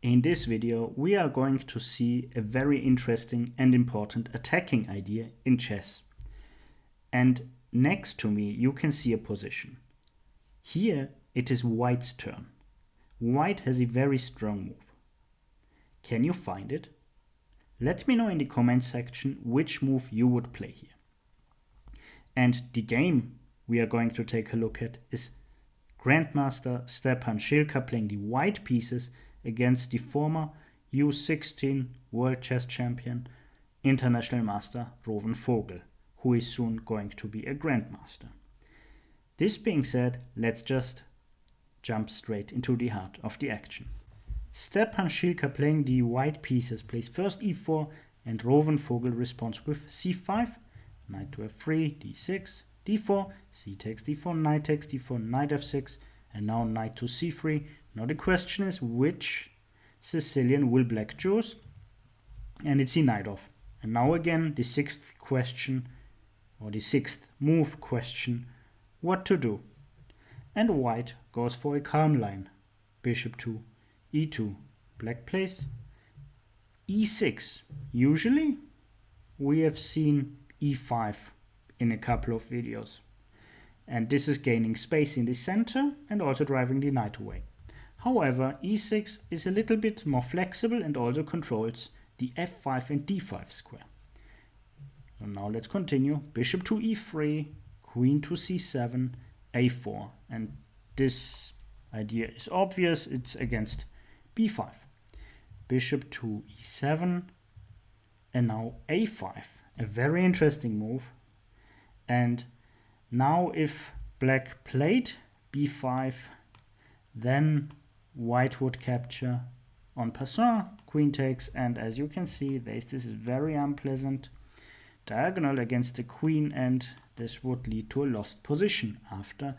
In this video, we are going to see a very interesting and important attacking idea in chess. And next to me, you can see a position. Here, it is White's turn. White has a very strong move. Can you find it? Let me know in the comment section which move you would play here. And the game we are going to take a look at is Grandmaster Stepan Zilka playing the white pieces against the former U16 World Chess Champion, International Master Zilka-Vogel, who is soon going to be a Grandmaster. This being said, let's just jump straight into the heart of the action. Stepan Zilka playing the white pieces plays first e4 and Zilka-Vogel responds with c5, knight to f3, d6, d4, c takes d4, knight takes d4, knight f6, and now knight to c3. Now the question is, which Sicilian will black choose? And it's Najdorf. And now again the sixth question, or the sixth move question, what to do? And white goes for a calm line. Bishop to e2, black plays e6. Usually we have seen e5 in a couple of videos. And this is gaining space in the center and also driving the knight away. However, e6 is a little bit more flexible and also controls the f5 and d5 square. So now let's continue. Bishop to e3, queen to c7, a4. And this idea is obvious, it's against b5. Bishop to e7, and now a5. A very interesting move. And now if black played b5, then white would capture en passant, queen takes, and as you can see, this is very unpleasant diagonal against the queen, and this would lead to a lost position after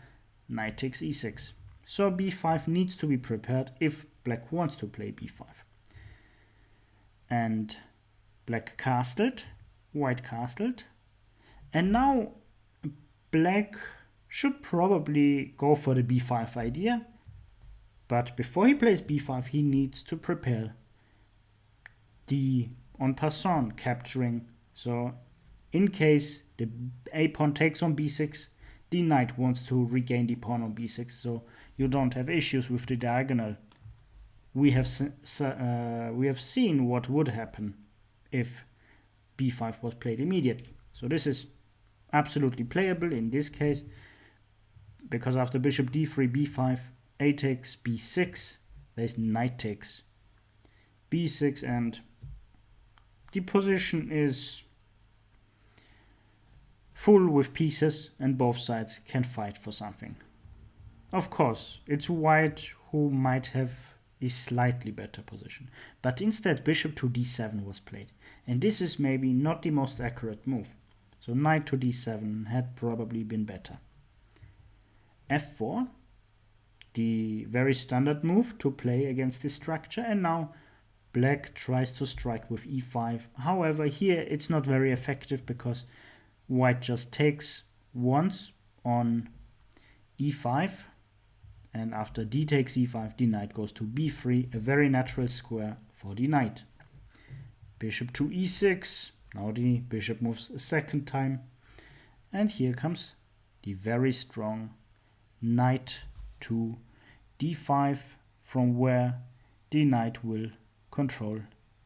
knight takes e6. So b5 needs to be prepared if black wants to play b5. And black castled, white castled, and now black should probably go for the b5 idea. But before he plays b5, he needs to prepare the en passant capturing. So in case the a pawn takes on b6, the knight wants to regain the pawn on b6, so you don't have issues with the diagonal. We have seen what would happen if b5 was played immediately. So this is absolutely playable in this case, because after bishop d3, b5, a takes b6, there's knight takes b6, and the position is full with pieces and both sides can fight for something. Of course, it's white who might have a slightly better position, but instead bishop to d7 was played, and this is maybe not the most accurate move. So knight to d7 had probably been better. f4, the very standard move to play against this structure, and now black tries to strike with e5. However, here it's not very effective because white just takes once on e5, and after d takes e5, the knight goes to b3, a very natural square for the knight. Bishop to e6, now the bishop moves a second time, and here comes the very strong knight to d5, from where the knight will control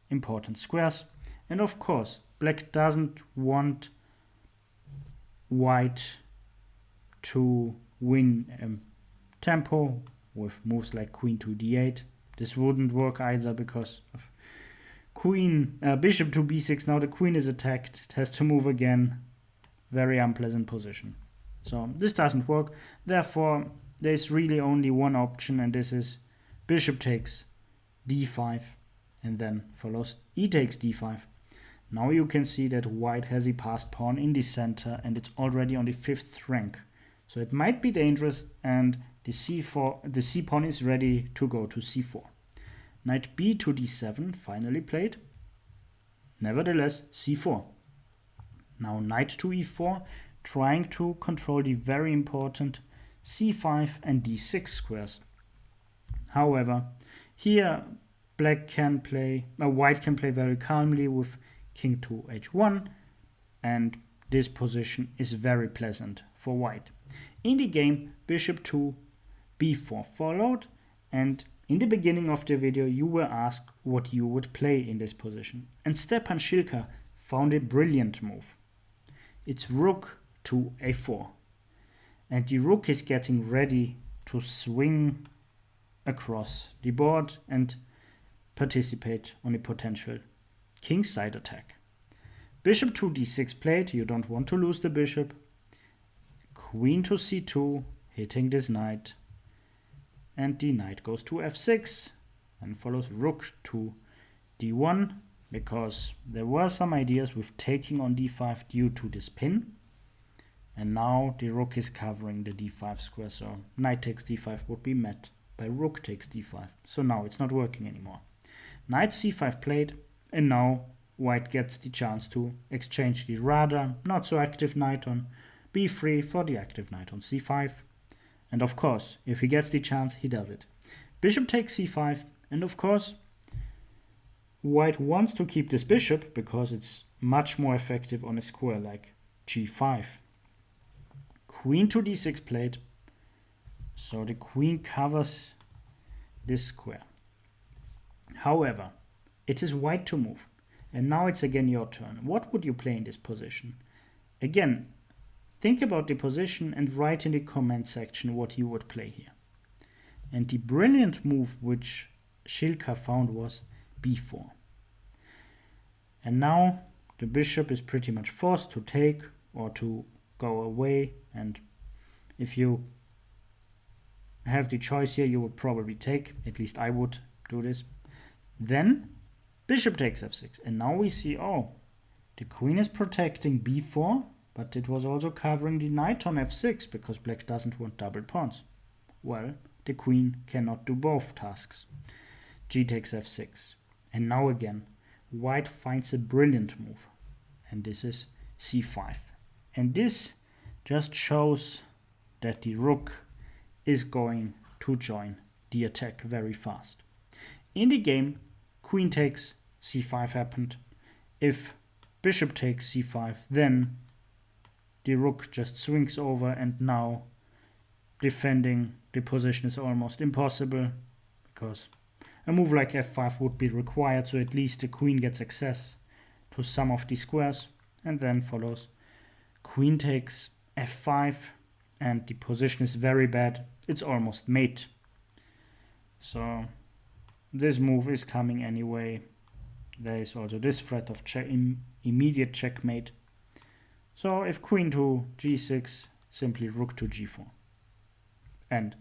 important squares. And of course, black doesn't want white to win tempo with moves like queen to d8. This wouldn't work either because of bishop to b6. Now the queen is attacked, it has to move again. Very unpleasant position. So this doesn't work. Therefore, there's really only one option, and this is bishop takes d5, and then follows e takes d5. Now you can see that white has a passed pawn in the center, and it's already on the 5th rank. So it might be dangerous, and the c pawn is ready to go to c4. Knight b to d7 finally played. Nevertheless, c4. Now knight to e4, trying to control the very important c5 and d6 squares. However, here white can play very calmly with king to h1, and this position is very pleasant for white. In the game, bishop to b4 followed, and in the beginning of the video you were asked what you would play in this position, and Stepan Zilka found a brilliant move. It's rook to a4, and the rook is getting ready to swing across the board and participate on a potential kingside attack. Bishop to d6 played, you don't want to lose the bishop. Queen to c2, hitting this knight, and the knight goes to f6, and follows rook to d1, because there were some ideas with taking on d5 due to this pin, and now the rook is covering the d5 square, so knight takes d5 would be met by rook takes d5, so now it's not working anymore. Knight c5 played, and now white gets the chance to exchange the rather not so active knight on b3 for the active knight on c5, and of course if he gets the chance he does it. Bishop takes c5, and of course white wants to keep this bishop because it's much more effective on a square like g5. Queen to d6 played, so the queen covers this square. However, it is white to move, and now it's again your turn. What would you play in this position? Again, think about the position and write in the comment section what you would play here. And the brilliant move which Zilka found was b4. And now the bishop is pretty much forced to take or to go away, and if you have the choice here, you would probably take, at least I would do this. Then bishop takes f6, and now we see, oh, the queen is protecting b4, but it was also covering the knight on f6 because black doesn't want double pawns. Well, the queen cannot do both tasks. G takes f6, and now again white finds a brilliant move, and this is c5, and this just shows that the rook is going to join the attack very fast. In the game, queen takes c5 happened. If bishop takes c5, then the rook just swings over, and now defending the position is almost impossible because a move like f5 would be required, so at least the queen gets access to some of the squares, and then follows queen takes f5, and the position is very bad. It's almost mate. So this move is coming anyway. There is also this threat of immediate checkmate. So if queen to g6, simply rook to g4. And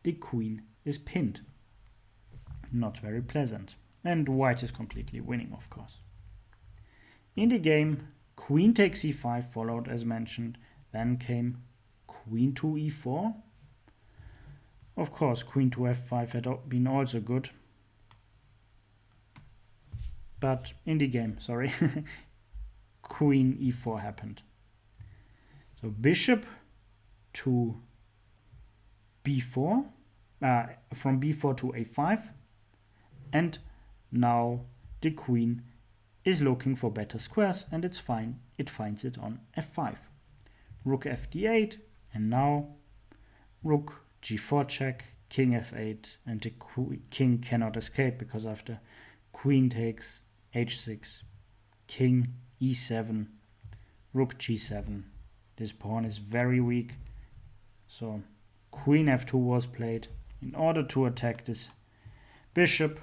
the queen is pinned. Not very pleasant. And white is completely winning, of course. In the game, queen takes e5 followed as mentioned. Then came queen to e4. Of course, queen to f5 had been also good. But in the game, sorry, queen e4 happened. So bishop to b4, from b4 to a5, and now the queen is looking for better squares, and it's fine. It finds it on f5. Rook fd8, and now rook g4 check, king f8, and the king cannot escape because after queen takes h6, king e7, rook g7. This pawn is very weak, so queen f2 was played in order to attack this bishop,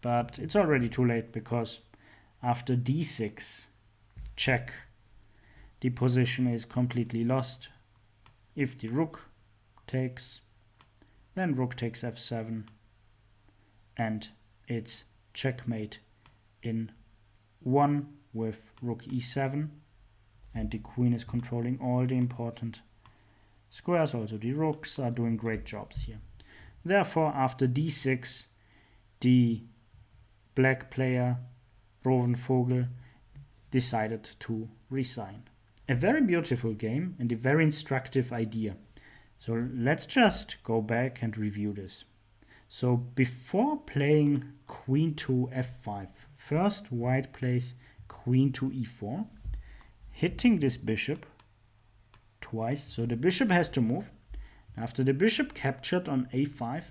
but it's already too late because after d6 check, the position is completely lost. If the rook takes, then rook takes f7, and it's checkmate in 1 with rook e7, and the queen is controlling all the important squares. Also the rooks are doing great jobs here. Therefore, after d6, the black player Zilka-Vogel decided to resign. A very beautiful game and a very instructive idea. So let's just go back and review this. So before playing queen to f5. First, white plays queen to e4, hitting this bishop twice. So the bishop has to move. After the bishop captured on a5,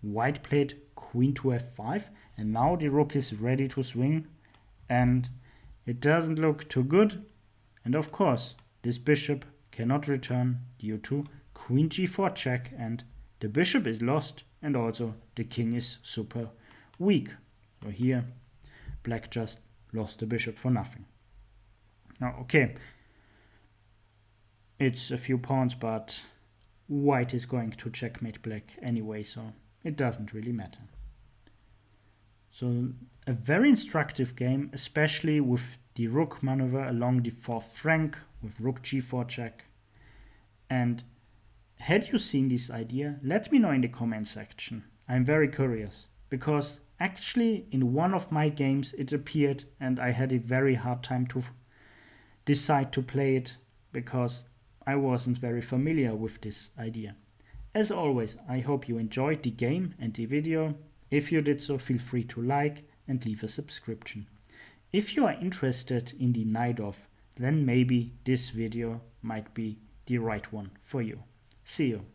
white played queen to f5, and now the rook is ready to swing, and it doesn't look too good. And of course, this bishop cannot return due to queen g4 check, and the bishop is lost, and also the king is super weak. So here, black just lost the bishop for nothing. Now, okay, it's a few pawns, but white is going to checkmate black anyway, so it doesn't really matter. So a very instructive game, especially with the rook maneuver along the 4th rank with rook g4 check. And had you seen this idea, let me know in the comment section. I'm very curious, because actually in one of my games it appeared and I had a very hard time to decide to play it because I wasn't very familiar with this idea. As always, I hope you enjoyed the game and the video. If you did so, feel free to like and leave a subscription. If you are interested in the Najdorf, then maybe this video might be the right one for you. See you.